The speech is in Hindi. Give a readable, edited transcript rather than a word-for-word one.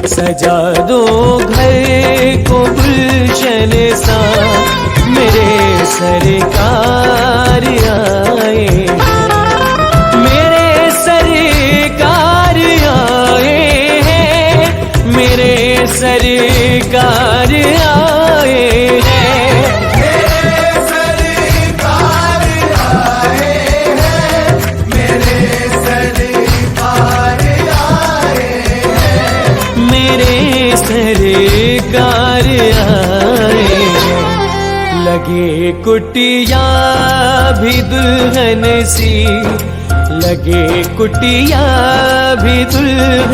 सजा दो घर को गुलशन सा, मेरे सरकार आए, मेरे सरकार आए हैं, मेरे सरकार आए हैं, मेरे सरकार आए हैं, मेरे सरकार आए हैं, मेरे सरकार आए हैं। लगे कुटिया भी दुल्हन सी, लगे कुटिया भी दुल्हन